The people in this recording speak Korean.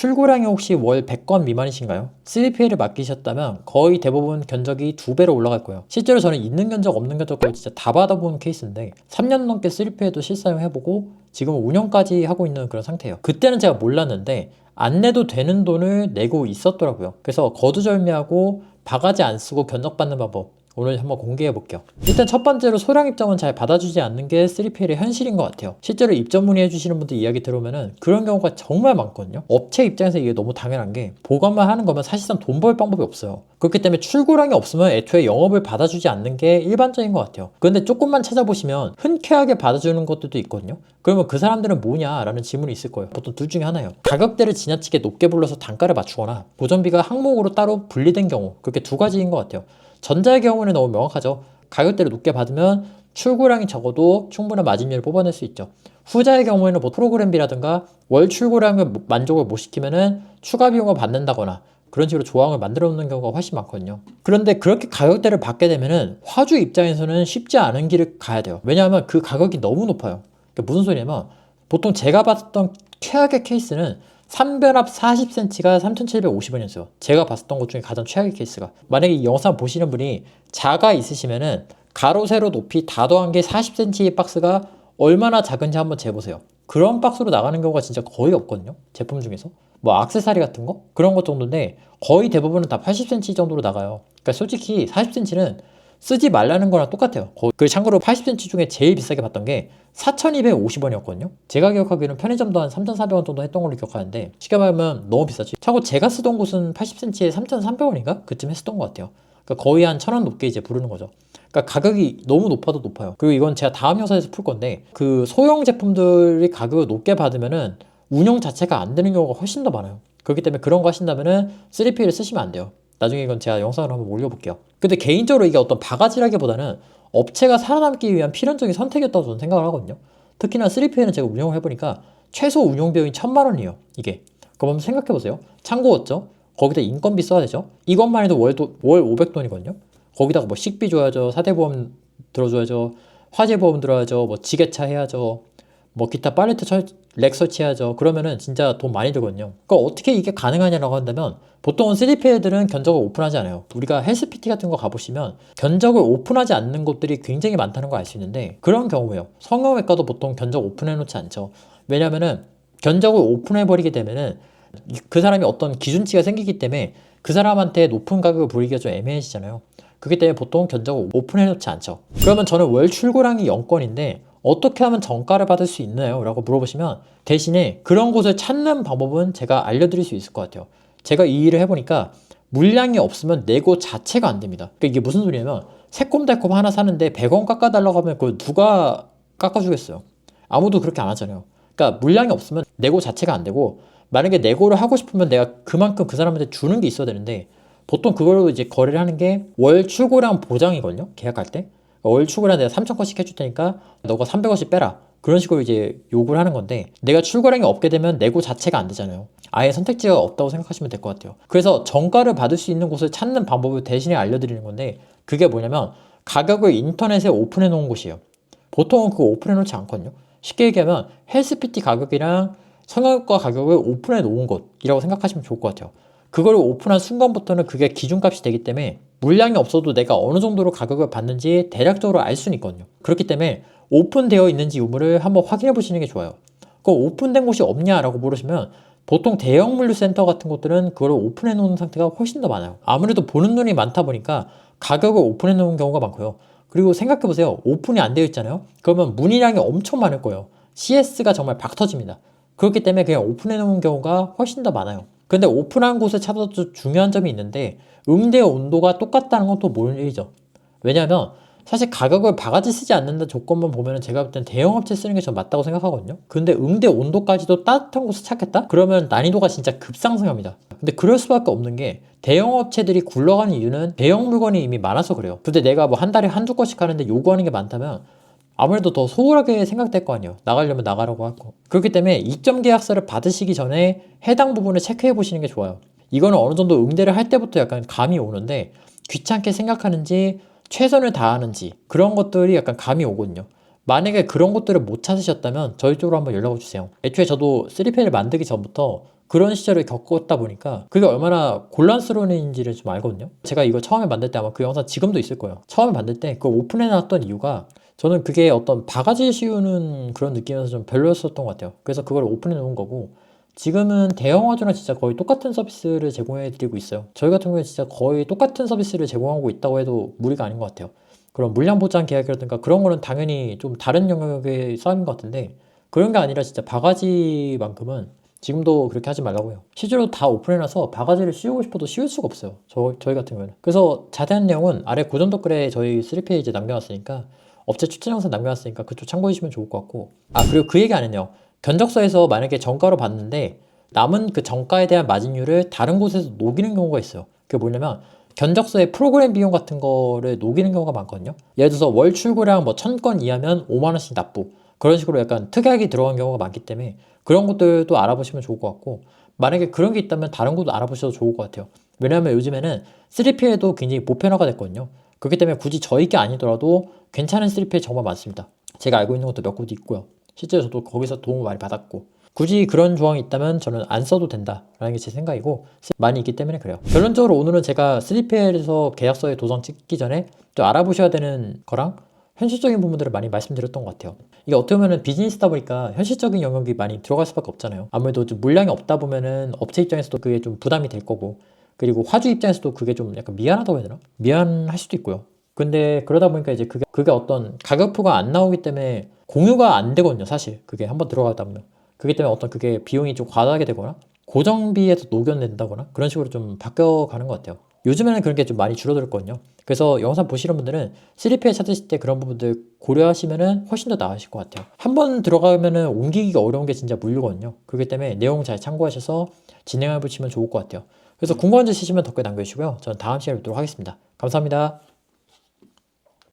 출고량이 혹시 월 100건 미만이신가요? 3PL을 맡기셨다면 거의 대부분 견적이 2배로 올라갈 거예요. 실제로 저는 있는 견적 없는 견적 거의 진짜 다 받아본 케이스인데 3년 넘게 3PL도 실사용해보고 지금 운영까지 하고 있는 그런 상태예요. 그때는 제가 몰랐는데 안 내도 되는 돈을 내고 있었더라고요. 그래서 거두절미하고 바가지 안 쓰고 견적 받는 방법 오늘 한번 공개해 볼게요. 일단 첫 번째로 소량 입점은 잘 받아주지 않는 게 3PL의 현실인 것 같아요. 실제로 입점 문의해 주시는 분들 이야기 들어오면은 그런 경우가 정말 많거든요. 업체 입장에서 이게 너무 당연한 게 보관만 하는 거면 사실상 돈 벌 방법이 없어요. 그렇기 때문에 출고량이 없으면 애초에 영업을 받아주지 않는 게 일반적인 것 같아요. 그런데 조금만 찾아보시면 흔쾌하게 받아주는 것들도 있거든요. 그러면 그 사람들은 뭐냐라는 질문이 있을 거예요. 보통 둘 중에 하나예요. 가격대를 지나치게 높게 불러서 단가를 맞추거나 보전비가 항목으로 따로 분리된 경우, 그렇게 두 가지인 것 같아요. 전자의 경우는 너무 명확하죠. 가격대를 높게 받으면 출고량이 적어도 충분한 마진율을 뽑아낼 수 있죠. 후자의 경우에는 뭐 프로그램비라든가 월 출고량을 만족을 못 시키면은 추가 비용을 받는다거나 그런 식으로 조항을 만들어 놓는 경우가 훨씬 많거든요. 그런데 그렇게 가격대를 받게 되면은 화주 입장에서는 쉽지 않은 길을 가야 돼요. 왜냐하면 그 가격이 너무 높아요. 그러니까 무슨 소리냐면 보통 제가 봤던 최악의 케이스는 3변압 40cm가 3,750원이었어요. 제가 봤었던 것 중에 가장 최악의 케이스가. 만약에 이 영상 보시는 분이 자가 있으시면은 가로 세로 높이 다 더한 게 40cm 박스가 얼마나 작은지 한번 재보세요. 그런 박스로 나가는 경우가 진짜 거의 없거든요. 제품 중에서. 뭐 액세서리 같은 거? 그런 것 정도인데 거의 대부분은 다 80cm 정도로 나가요. 그러니까 솔직히 40cm는 쓰지 말라는 거랑 똑같아요. 그 참고로 80cm 중에 제일 비싸게 봤던 게 4,250원이었거든요. 제가 기억하기로는 편의점도 한 3,400원 정도 했던 걸로 기억하는데 쉽게 말하면 너무 비싸지. 참고 제가 쓰던 곳은 80cm에 3,300원인가? 그쯤 했었던 것 같아요. 그러니까 거의 한 1,000원 높게 이제 부르는 거죠. 그러니까 가격이 너무 높아도 높아요. 그리고 이건 제가 다음 영상에서 풀 건데 그 소형 제품들이 가격을 높게 받으면은 운영 자체가 안 되는 경우가 훨씬 더 많아요. 그렇기 때문에 그런 거 하신다면은 3P를 쓰시면 안 돼요. 나중에 이건 제가 영상으로 한번 올려볼게요. 근데 개인적으로 이게 어떤 바가지라기보다는 업체가 살아남기 위한 필연적인 선택이었다고 저는 생각을 하거든요. 특히나 3P는 제가 운영을 해보니까 최소 운영비용이 1,000만 원이에요. 이게. 그럼 한번 생각해보세요. 창고였죠? 거기다 인건비 써야 되죠? 이것만 해도 월 500돈이거든요. 거기다가 뭐 식비 줘야죠. 사대보험 들어줘야죠. 화재보험 들어야죠. 뭐 지게차 해야죠. 뭐 기타 팔레트 렉 설치해야죠. 그러면은 진짜 돈 많이 들거든요. 그러니까 어떻게 이게 가능하냐라고 한다면 보통은 3PL들은 견적을 오픈하지 않아요. 우리가 헬스PT 같은 거 가보시면 견적을 오픈하지 않는 곳들이 굉장히 많다는 걸 알 수 있는데 그런 경우에요. 성형외과도 보통 견적 오픈해 놓지 않죠. 왜냐면은 견적을 오픈해버리게 되면은 그 사람이 어떤 기준치가 생기기 때문에 그 사람한테 높은 가격을 부리기가 좀 애매해지잖아요. 그렇기 때문에 보통 견적을 오픈해 놓지 않죠. 그러면 저는 월 출고량이 0건인데 어떻게 하면 정가를 받을 수 있나요? 라고 물어보시면 대신에 그런 곳을 찾는 방법은 제가 알려드릴 수 있을 것 같아요. 제가 이 일을 해보니까 물량이 없으면 내고 자체가 안 됩니다. 그러니까 이게 무슨 소리냐면 새콤달콤 하나 사는데 100원 깎아달라고 하면 그걸 누가 깎아주겠어요? 아무도 그렇게 안 하잖아요. 그러니까 물량이 없으면 내고 자체가 안 되고 만약에 내고를 하고 싶으면 내가 그만큼 그 사람한테 주는 게 있어야 되는데 보통 그걸로 이제 거래를 하는 게 월 출고량 보장이거든요. 계약할 때. 월 출고량 내가 3,000건씩 해줄 테니까 너가 300원씩 빼라. 그런 식으로 이제 요구를 하는 건데 내가 출고량이 없게 되면 내고 자체가 안 되잖아요. 아예 선택지가 없다고 생각하시면 될 것 같아요. 그래서 정가를 받을 수 있는 곳을 찾는 방법을 대신에 알려드리는 건데 그게 뭐냐면 가격을 인터넷에 오픈해 놓은 곳이에요. 보통은 그거 오픈해 놓지 않거든요. 쉽게 얘기하면 헬스PT 가격이랑 성형외과 가격을 오픈해 놓은 곳이라고 생각하시면 좋을 것 같아요. 그걸 오픈한 순간부터는 그게 기준값이 되기 때문에 물량이 없어도 내가 어느 정도로 가격을 받는지 대략적으로 알 수는 있거든요. 그렇기 때문에 오픈되어 있는지 유무를 한번 확인해 보시는 게 좋아요. 그 오픈된 곳이 없냐라고 물으시면 보통 대형 물류센터 같은 곳들은 그걸 오픈해 놓은 상태가 훨씬 더 많아요. 아무래도 보는 눈이 많다 보니까 가격을 오픈해 놓은 경우가 많고요. 그리고 생각해 보세요. 오픈이 안 되어 있잖아요. 그러면 문의량이 엄청 많을 거예요. CS가 정말 박 터집니다. 그렇기 때문에 그냥 오픈해 놓은 경우가 훨씬 더 많아요. 근데 오픈한 곳을 찾아도 중요한 점이 있는데 응대 온도가 똑같다는 건 또 모르죠. 왜냐하면 사실 가격을 바가지 쓰지 않는다 조건만 보면 제가 볼 땐 대형 업체 쓰는 게 좀 맞다고 생각하거든요. 근데 응대 온도까지도 따뜻한 곳을 찾겠다? 그러면 난이도가 진짜 급상승합니다. 근데 그럴 수밖에 없는 게 대형 업체들이 굴러가는 이유는 대형 물건이 이미 많아서 그래요. 근데 내가 뭐 한 달에 한두 건씩 하는데 요구하는 게 많다면 아무래도 더 소홀하게 생각될 거 아니에요. 나가려면 나가라고 하고. 그렇기 때문에 입점 계약서를 받으시기 전에 해당 부분을 체크해 보시는 게 좋아요. 이거는 어느 정도 응대를 할 때부터 약간 감이 오는데 귀찮게 생각하는지 최선을 다하는지 그런 것들이 약간 감이 오거든요. 만약에 그런 것들을 못 찾으셨다면 저희 쪽으로 한번 연락을 주세요. 애초에 저도 3PL을 만들기 전부터 그런 시절을 겪었다 보니까 그게 얼마나 곤란스러운 일인지를 좀 알거든요. 제가 이거 처음에 만들 때 아마 그 영상 지금도 있을 거예요. 처음에 만들 때 그걸 오픈해놨던 이유가 저는 그게 어떤 바가지 씌우는 그런 느낌에서 좀 별로였었던 것 같아요. 그래서 그걸 오픈해 놓은 거고, 지금은 대형화주랑 진짜 거의 똑같은 서비스를 제공해 드리고 있어요. 저희 같은 경우에 진짜 거의 똑같은 서비스를 제공하고 있다고 해도 무리가 아닌 것 같아요. 그런 물량 보장 계약이라든가 그런 거는 당연히 좀 다른 영역의 싸움인 것 같은데, 그런 게 아니라 진짜 바가지만큼은 지금도 그렇게 하지 말라고요. 실제로 다 오픈해놔서 바가지를 씌우고 싶어도 씌울 수가 없어요. 저희 같은 경우에는. 그래서 자세한 내용은 아래 고정 댓글에 저희 3페이지 남겨놨으니까, 업체 추천 영상 남겨놨으니까 그쪽 참고해주시면 좋을 것 같고, 그리고 그 얘기 안 했네요. 견적서에서 만약에 정가로 봤는데 남은 그 정가에 대한 마진율을 다른 곳에서 녹이는 경우가 있어요. 그게 뭐냐면 견적서에 프로그램 비용 같은 거를 녹이는 경우가 많거든요. 예를 들어서 월 출고량 뭐 1000건 이하면 5만원씩 납부, 그런 식으로 약간 특약이 들어간 경우가 많기 때문에 그런 것들도 알아보시면 좋을 것 같고, 만약에 그런 게 있다면 다른 것도 알아보셔도 좋을 것 같아요. 왜냐하면 요즘에는 3PL도 굉장히 보편화가 됐거든요. 그렇기 때문에 굳이 저희 게 아니더라도 괜찮은 3PL 정말 많습니다. 제가 알고 있는 것도 몇 곳 있고요. 실제로 저도 거기서 도움을 많이 받았고, 굳이 그런 조항이 있다면 저는 안 써도 된다라는 게 제 생각이고, 많이 있기 때문에 그래요. 결론적으로 오늘은 제가 3PL에서 계약서에 도장 찍기 전에 좀 알아보셔야 되는 거랑 현실적인 부분들을 많이 말씀드렸던 것 같아요. 이게 어떻게 보면 비즈니스다 보니까 현실적인 영역이 많이 들어갈 수밖에 없잖아요. 아무래도 좀 물량이 없다 보면은 업체 입장에서도 그게 좀 부담이 될 거고, 그리고 화주 입장에서도 그게 좀 약간 미안하다고 해야 되나? 미안할 수도 있고요. 근데 그러다 보니까 이제 그게 어떤 가격표가 안 나오기 때문에 공유가 안 되거든요, 사실. 그게 한번 들어가다 보면. 그렇기 때문에 어떤 그게 비용이 좀 과다하게 되거나 고정비에서 녹여낸다거나 그런 식으로 좀 바뀌어가는 것 같아요. 요즘에는 그런 게 좀 많이 줄어들었거든요. 그래서 영상 보시는 분들은 3PL 찾으실 때 그런 부분들 고려하시면은 훨씬 더 나으실 것 같아요. 한번 들어가면은 옮기기가 어려운 게 진짜 물류거든요. 그렇기 때문에 내용 잘 참고하셔서 진행해 보시면 좋을 것 같아요. 그래서 궁금한 점 있으시면 댓글 남겨주시고요. 저는 다음 시간에 뵙도록 하겠습니다. 감사합니다.